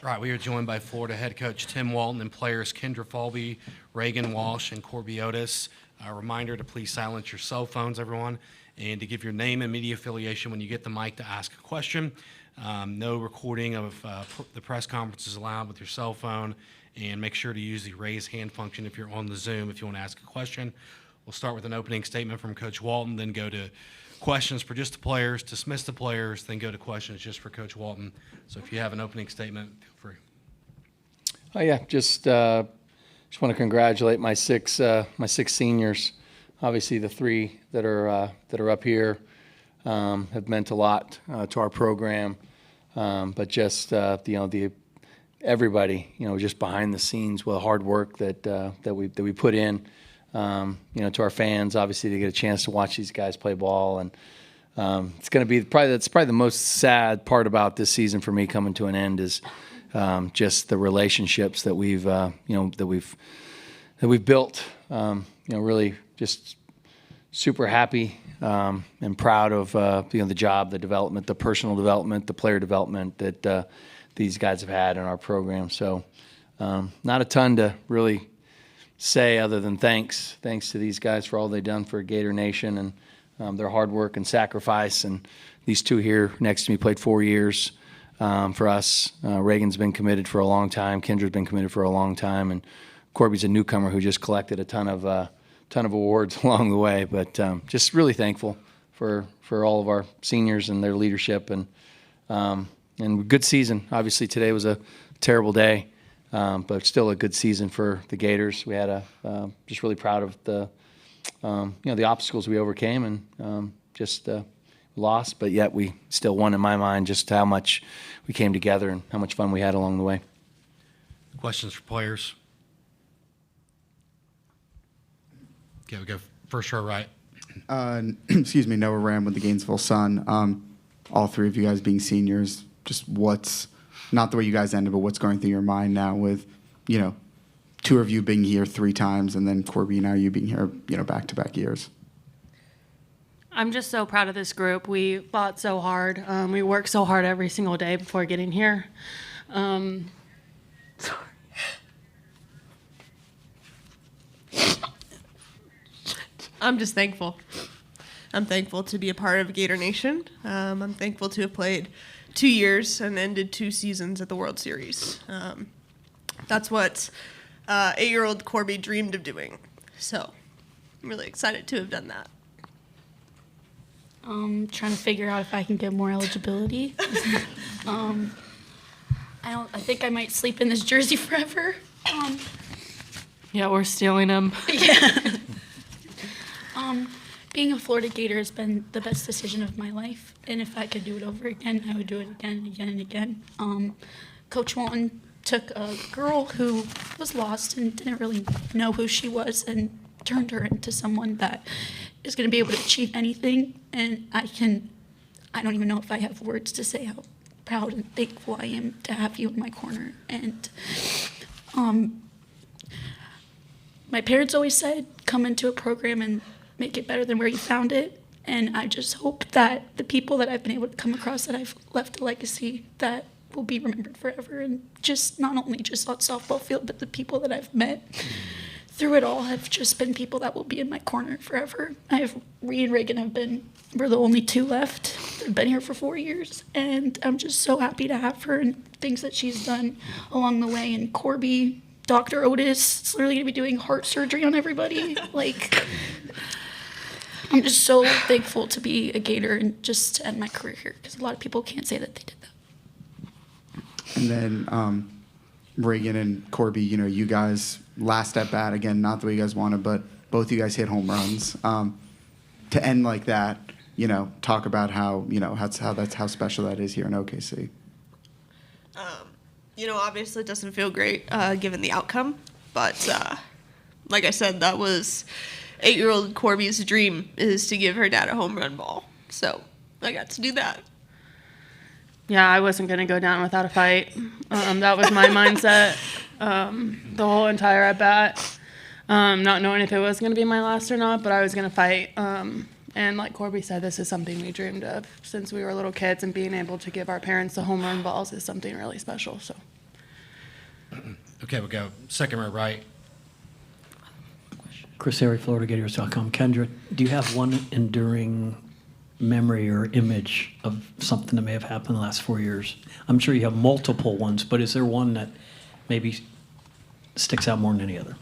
Right, we are joined by Florida head coach Tim Walton and players Kendra Falby, Reagan Walsh, and Korbe Otis. A reminder to please silence your cell phones, everyone, and to give your name and media affiliation when you get the mic to ask a question. No recording of the press conference is allowed with your cell phone, and make sure to use the raise hand function if you're on the Zoom if you want to ask a question. We'll start with an opening statement from Coach Walton, then go to questions for just the players, dismiss the players, then go to questions just for Coach Walton. So if you have an opening statement, feel free. Oh yeah, just want to congratulate my six seniors. Obviously, the three that are up here have meant a lot to our program. But just everybody, just behind the scenes with the hard work that we put in. To our fans, obviously, to get a chance to watch these guys play ball, and it's going to be probably the most sad part about this season for me coming to an end is just the relationships that we've built. Really just super happy and proud of the job, the development, the personal development, the player development that these guys have had in our program. So not a ton to really say other than thanks to these guys for all they've done for Gator Nation and their hard work and sacrifice. And these two here next to me played 4 years for us. Reagan's been committed for a long time. Kendra's been committed for a long time, and Korbe's a newcomer who just collected a ton of awards along the way. But just really thankful for all of our seniors and their leadership and good season. Obviously today was a terrible day. But still a good season for the Gators. We had just really proud of the obstacles we overcame and just lost, but yet we still won in my mind. Just how much we came together and how much fun we had along the way. Questions for players? Okay, we go first row right. Excuse me, Noah Ram with the Gainesville Sun. All three of you guys being seniors, just what's not the way you guys ended, but what's going through your mind now with, two of you being here 3 times and then Korbe, now you being here, back-to-back years? I'm just so proud of this group. We fought so hard. We worked so hard every single day before getting here. Sorry. I'm just thankful. I'm thankful to be a part of Gator Nation. I'm thankful to have played 2 years and ended 2 seasons at the World Series. That's what 8-year-old Korbe dreamed of doing. So I'm really excited to have done that. Trying to figure out if I can get more eligibility. I think I might sleep in this jersey forever. Yeah, we're stealing them. Yeah. Being a Florida Gator has been the best decision of my life, and if I could do it over again, I would do it again and again and again. Coach Walton took a girl who was lost and didn't really know who she was and turned her into someone that is going to be able to achieve anything, and I don't even know if I have words to say how proud and thankful I am to have you in my corner. And my parents always said, come into a program and make it better than where you found it. And I just hope that the people that I've been able to come across, that I've left a legacy that will be remembered forever. And just not only just on softball field, but the people that I've met through it all have just been people that will be in my corner forever. Reed and Reagan we're the only 2 left. They've been here for 4 years. And I'm just so happy to have her and things that she's done along the way. And Korbe, Dr. Otis is literally going to be doing heart surgery on everybody. I'm just so thankful to be a Gator and just to end my career here, because a lot of people can't say that they did that. And then Reagan and Korbe, you guys last at bat, again, not the way you guys wanted, but both you guys hit home runs. To end like that, talk about how special that is here in OKC. Obviously it doesn't feel great given the outcome, but like I said, that was 8-year-old Korbe's dream, is to give her dad a home run ball. So I got to do that. Yeah, I wasn't going to go down without a fight. That was my mindset the whole entire at-bat, not knowing if it was going to be my last or not, but I was going to fight. And like Korbe said, this is something we dreamed of since we were little kids, and being able to give our parents the home run balls is something really special. So Okay, we'll go second row right. Chris Harry, FloridaGators.com. Kendra, do you have one enduring memory or image of something that may have happened in the last 4 years? I'm sure you have multiple ones, but is there one that maybe sticks out more than any other?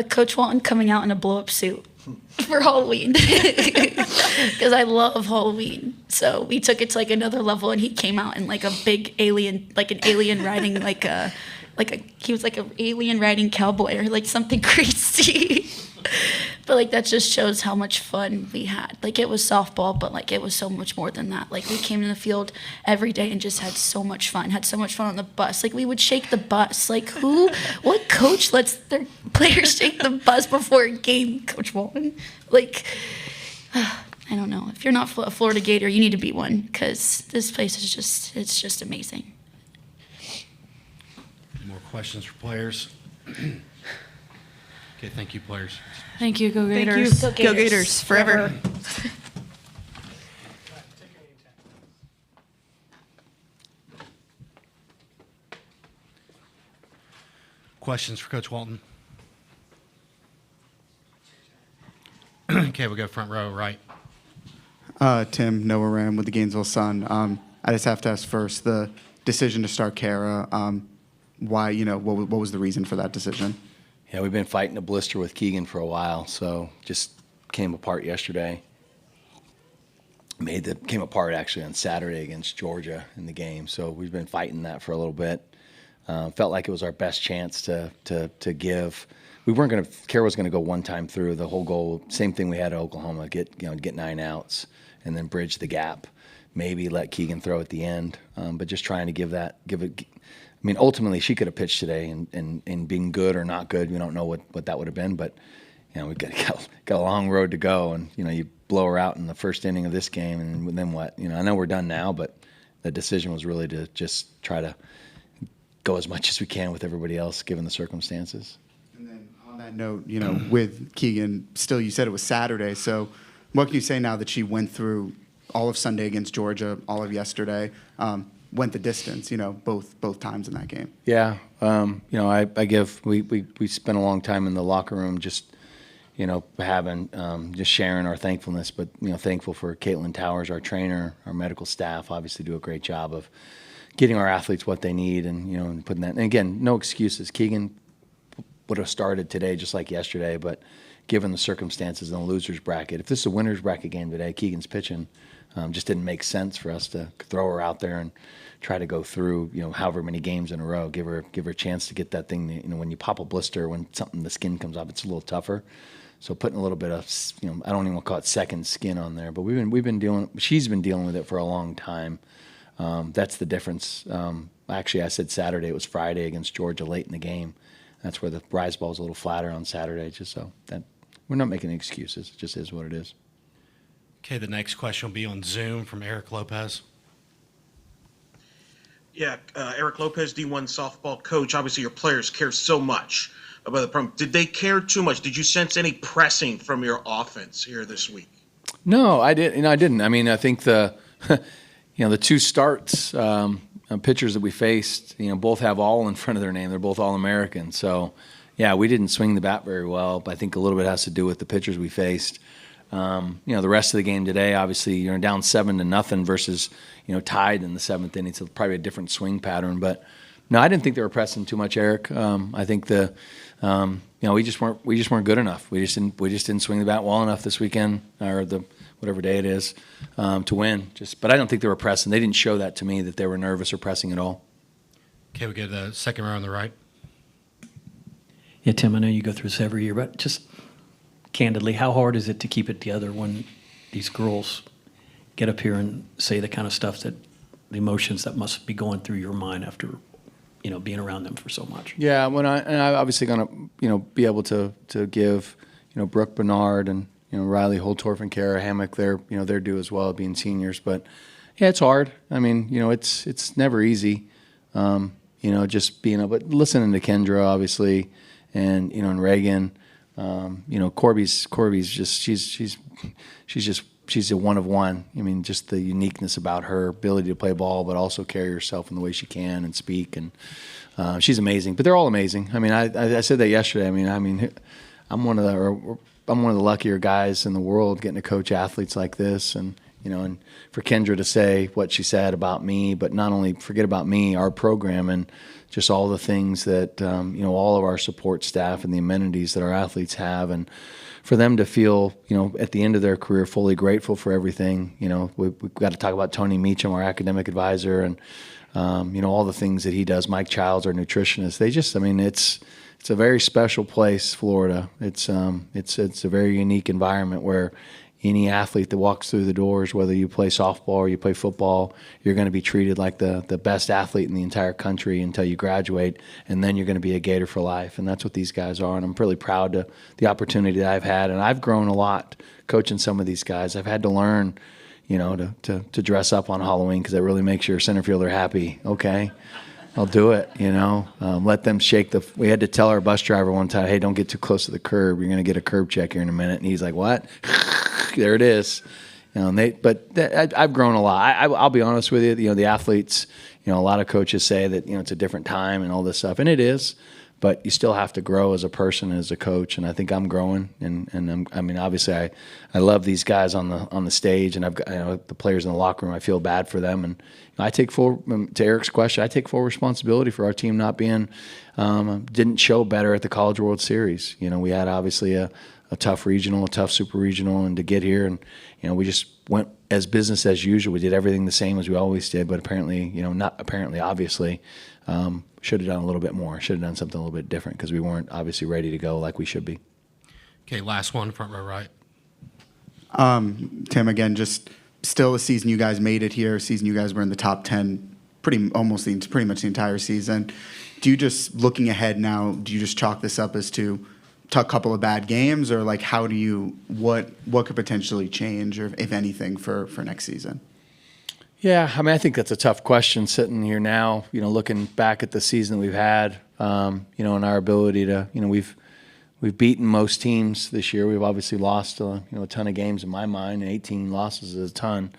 Coach Walton coming out in a blow-up suit for Halloween because I love Halloween. So we took it to like another level, and he came out in like a big alien, like an alien riding he was like an alien riding cowboy or like something crazy. But like that just shows how much fun we had. Like it was softball, but like it was so much more than that. Like we came in the field every day and just had so much fun. Had so much fun on the bus. Like we would shake the bus. Like what coach lets their players shake the bus before a game, Coach Walton? Like I don't know. If you're not a Florida Gator, you need to be one because this place is it's just amazing. Any more questions for players? Okay, thank you, players. Thank you, Go Thank you. Gators. Go Gators forever. Questions for Coach Walton? Okay, we'll go front row right. Tim, Noah Ram with the Gainesville Sun. I just have to ask first, the decision to start Kara, why, what was the reason for that decision? Yeah, we've been fighting a blister with Keegan for a while, so just came apart yesterday. Came apart actually on Saturday against Georgia in the game, so we've been fighting that for a little bit. Felt like it was our best chance to give. We weren't going to. Kara was going to go one time through. The whole goal, same thing we had at Oklahoma, get 9 outs and then bridge the gap. Maybe let Keegan throw at the end, but just trying to give it. I mean, ultimately, she could have pitched today, and being good or not good, we don't know what that would have been. But we've got a long road to go, and you blow her out in the first inning of this game, and then what? I know we're done now, but the decision was really to just try to go as much as we can with everybody else, given the circumstances. And then on that note, with Keegan, still you said it was Saturday, so what can you say now that she went through all of Sunday against Georgia, all of yesterday, went the distance, both times in that game? Yeah, we spent a long time in the locker room just, just sharing our thankfulness, but, thankful for Caitlin Towers, our trainer, our medical staff, obviously do a great job of getting our athletes what they need and putting that. And again, no excuses. Keegan would have started today just like yesterday, but given the circumstances in the loser's bracket, if this is a winner's bracket game today, Keegan's pitching. Just didn't make sense for us to throw her out there and try to go through, however many games in a row. Give her a chance to get that thing. When you pop a blister, when the skin comes off, it's a little tougher. So putting a little bit of, I don't even want to call it second skin on there, but she's been dealing with it for a long time. That's the difference. Actually, I said Saturday. It was Friday against Georgia late in the game. That's where the rise ball was a little flatter on Saturday. Just so that we're not making excuses. It just is what it is. Okay, the next question will be on Zoom from Eric Lopez. Yeah, Eric Lopez, D1 softball coach. Obviously, your players care so much about the problem. Did they care too much? Did you sense any pressing from your offense here this week? No, I didn't. I didn't. I mean, I think the two starts pitchers that we faced, both have all in front of their name. They're both All-American. So, yeah, we didn't swing the bat very well. But I think a little bit has to do with the pitchers we faced. The rest of the game today, obviously, you're down 7-0 versus, tied in the seventh inning. So probably a different swing pattern. But no, I didn't think they were pressing too much, Eric. I think we just weren't good enough. We just didn't swing the bat well enough this weekend or whatever day it is to win. But I don't think they were pressing. They didn't show that to me that they were nervous or pressing at all. Okay, we get the second row on the right. Yeah, Tim, I know you go through this every year, but just candidly, how hard is it to keep it together when these girls get up here and say the kind of stuff the emotions that must be going through your mind after, being around them for so much? Yeah, I'm obviously going to, be able to give, Brooke Bernard and, Riley Holtorf and Kara Hammock their due as well, being seniors. But yeah, it's hard. I mean, it's never easy. Just being able, but listening to Kendra obviously, and and Reagan. Korbe's just she's just she's a one of one. I mean, just the uniqueness about her ability to play ball, but also carry herself in the way she can and speak. And she's amazing. But they're all amazing. I mean, I said that yesterday. I mean, I'm one of the luckier guys in the world getting to coach athletes like this. And and for Kendra to say what she said about me, but not only forget about me, our program, and just all the things that all of our support staff and the amenities that our athletes have, and for them to feel at the end of their career fully grateful for everything. We've got to talk about Tony Meacham, our academic advisor, and all the things that he does. Mike Childs, our nutritionist. It's a very special place, Florida. It's a very unique environment where any athlete that walks through the doors, whether you play softball or you play football, you're going to be treated like the best athlete in the entire country until you graduate, and then you're going to be a Gator for life. And that's what these guys are. And I'm really proud of the opportunity that I've had. And I've grown a lot coaching some of these guys. I've had to learn, to dress up on Halloween because it really makes your center fielder happy. Okay, I'll do it. Let them shake we had to tell our bus driver one time, hey, don't get too close to the curb. You're going to get a curb check here in a minute. And he's like, what? There it is. I've grown a lot. I'll be honest with you. The athletes, a lot of coaches say that it's a different time and all this stuff, and it is. But you still have to grow as a person, as a coach, and I think I'm growing. And obviously, I love these guys on the stage, and I've got the players in the locker room. I feel bad for them, and I take to Eric's question, I take full responsibility for our team not being didn't show better at the College World Series. We had obviously a tough regional, a tough super regional, and to get here, and we just went as business as usual. We did everything the same as we always did, but apparently, not apparently, obviously, should have done a little bit more. Should have done something a little bit different because we weren't obviously ready to go like we should be. Okay, last one, front row right. Tim, again, just still a season you guys made it here, a season you guys were in the top 10 pretty much the entire season. Do you just, looking ahead now, do you just chalk this up as to a couple of bad games, or like how do you, what could potentially change, or if anything, for next season? Yeah, I think that's a tough question sitting here now, looking back at the season that we've had, and our ability to, we've beaten most teams this year. We've obviously lost, a ton of games in my mind, and 18 losses is a ton.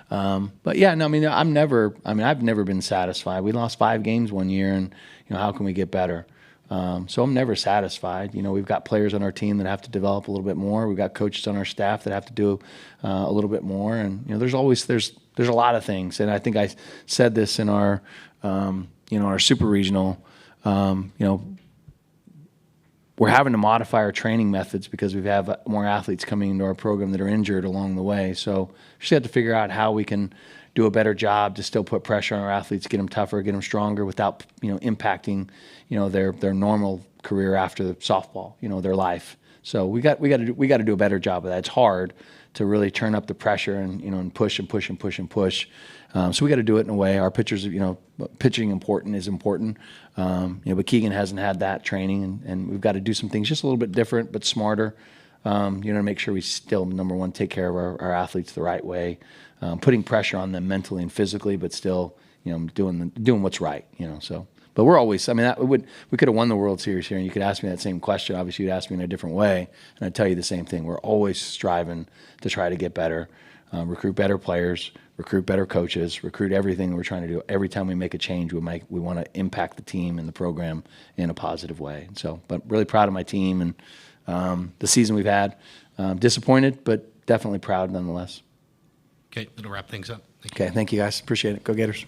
But yeah, no, I've never been satisfied. We lost 5 games one year, and, how can we get better? So I'm never satisfied. We've got players on our team that have to develop a little bit more. We've got coaches on our staff that have to do a little bit more. And there's a lot of things. And I think I said this in our our super regional. We're having to modify our training methods because we have more athletes coming into our program that are injured along the way. So we just have to figure out how we can do a better job to still put pressure on our athletes, get them tougher, get them stronger without impacting their normal career after softball, their life. So we got to do a better job of that. It's hard to really turn up the pressure and push and push and push and push. So we got to do it in a way. Our pitchers, pitching is important. But Keegan hasn't had that training, and we've got to do some things just a little bit different but smarter. To make sure we still, number one, take care of our athletes the right way, putting pressure on them mentally and physically, but still, doing what's right. So. But we're always, we could have won the World Series here, and you could ask me that same question. Obviously, you'd ask me in a different way, and I'd tell you the same thing. We're always striving to try to get better, recruit better players, recruit better coaches, recruit everything we're trying to do. Every time we make a change, we want to impact the team and the program in a positive way. So, but really proud of my team and the season we've had. Disappointed, but definitely proud nonetheless. Okay, that'll wrap things up. Okay, thank you guys. Appreciate it. Go Gators.